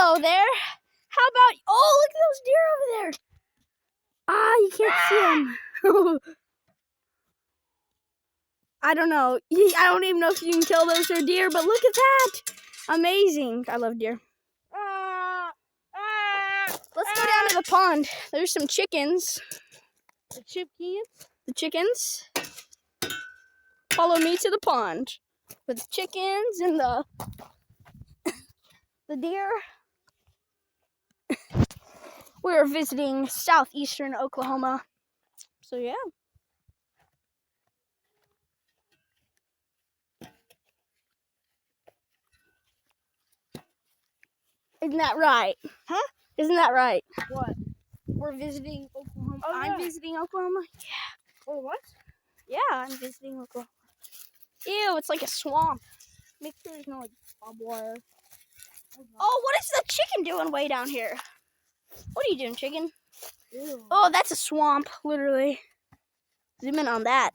Hello there. How about, oh, look at those deer over there. Ah, you can't see them. I don't know. I don't even know if you can kill those or deer, but look at that. Amazing. I love deer. Let's go down to the pond. There's some chickens. The chickens? The chickens. Follow me to the pond with the chickens and the deer. We're visiting southeastern Oklahoma. So yeah. Isn't that right? Huh? Isn't that right? What? We're visiting Oklahoma. Oh, I'm yeah. visiting Oklahoma. Yeah. Oh, what? Yeah, I'm visiting Oklahoma. Ew, it's like a swamp. Make sure there's no like barbed wire. Oh, what is the chicken doing way down here? What are you doing, chicken? Ew. Oh, that's a swamp, literally. Zoom in on that.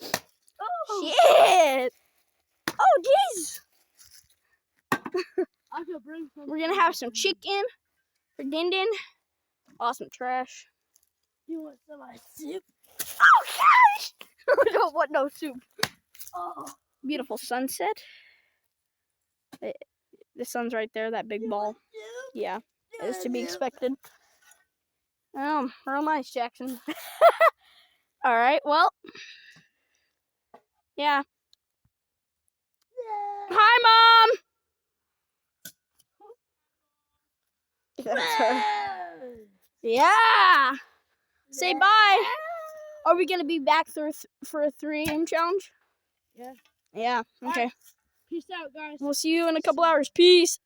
Oh, Shit! Oh, jeez! I could bring some. We're gonna have some chicken for Dindin. Awesome trash. You want some of my soup? Oh, gosh! I don't want no soup. Oh. Beautiful sunset. The sun's right there, that big ball. Yeah, is to be expected. Real nice, Jackson. All right, well, yeah. Hi, Mom. That's her. Yeah. Say bye. Are we gonna be back for a 3 AM challenge? Yeah. Yeah. Okay. Peace out, guys. We'll see you in a couple hours. Peace.